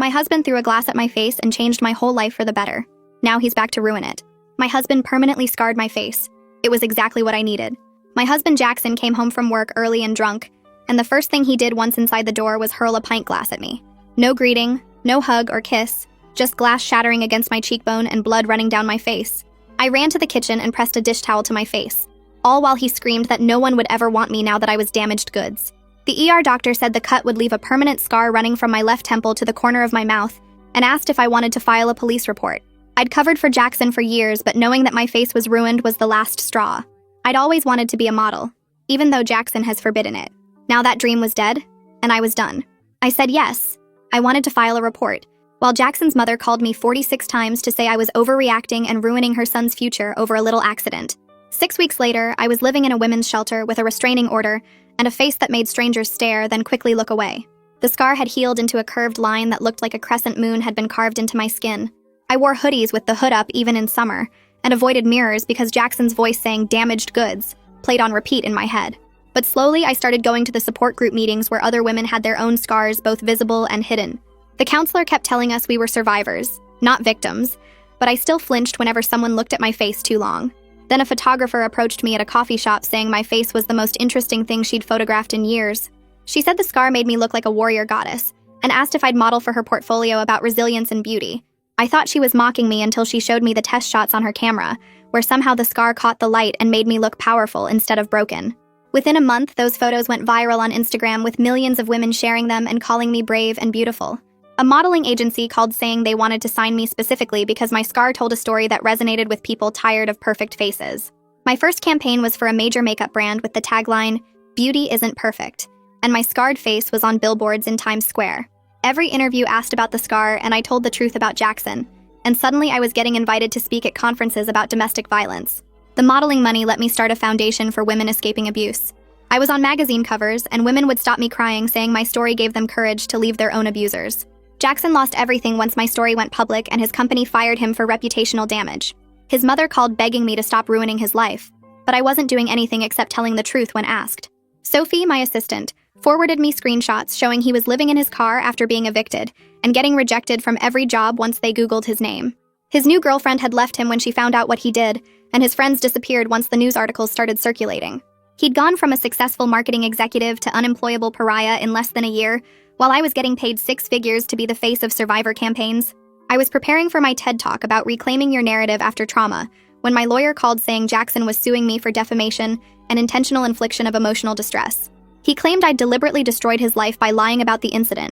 My husband threw a glass at my face and changed my whole life for the better. Now he's back to ruin it. My husband permanently scarred my face. It was exactly what I needed. My husband Jackson came home from work early and drunk, and the first thing he did once inside the door was hurl a pint glass at me. No greeting, no hug or kiss, just glass shattering against my cheekbone and blood running down my face. I ran to the kitchen and pressed a dish towel to my face, all while he screamed that no one would ever want me now that I was damaged goods. The ER doctor said the cut would leave a permanent scar running from my left temple to the corner of my mouth and asked if I wanted to file a police report. I'd covered for Jackson for years, but knowing that my face was ruined was the last straw. I'd always wanted to be a model, even though Jackson has forbidden it. Now that dream was dead, and I was done. I said yes. I wanted to file a report, while Jackson's mother called me 46 times to say I was overreacting and ruining her son's future over a little accident. 6 weeks later, I was living in a women's shelter with a restraining order and a face that made strangers stare, then quickly look away. The scar had healed into a curved line that looked like a crescent moon had been carved into my skin. I wore hoodies with the hood up even in summer, and avoided mirrors because Jackson's voice saying "damaged goods" played on repeat in my head. But slowly I started going to the support group meetings where other women had their own scars, both visible and hidden. The counselor kept telling us we were survivors, not victims, but I still flinched whenever someone looked at my face too long. Then a photographer approached me at a coffee shop saying my face was the most interesting thing she'd photographed in years. She said the scar made me look like a warrior goddess, and asked if I'd model for her portfolio about resilience and beauty. I thought she was mocking me until she showed me the test shots on her camera, where somehow the scar caught the light and made me look powerful instead of broken. Within a month, those photos went viral on Instagram with millions of women sharing them and calling me brave and beautiful. A modeling agency called saying they wanted to sign me specifically because my scar told a story that resonated with people tired of perfect faces. My first campaign was for a major makeup brand with the tagline, "Beauty isn't perfect," and my scarred face was on billboards in Times Square. Every interview asked about the scar, and I told the truth about Jackson, and suddenly I was getting invited to speak at conferences about domestic violence. The modeling money let me start a foundation for women escaping abuse. I was on magazine covers, and women would stop me crying, saying my story gave them courage to leave their own abusers. Jackson lost everything once my story went public, and his company fired him for reputational damage. His mother called begging me to stop ruining his life, but I wasn't doing anything except telling the truth when asked. Sophie, my assistant, forwarded me screenshots showing he was living in his car after being evicted and getting rejected from every job once they Googled his name. His new girlfriend had left him when she found out what he did, and his friends disappeared once the news articles started circulating. He'd gone from a successful marketing executive to unemployable pariah in less than a year, while I was getting paid 6 figures to be the face of survivor campaigns. I was preparing for my TED Talk about reclaiming your narrative after trauma when my lawyer called saying Jackson was suing me for defamation and intentional infliction of emotional distress. He claimed I'd deliberately destroyed his life by lying about the incident.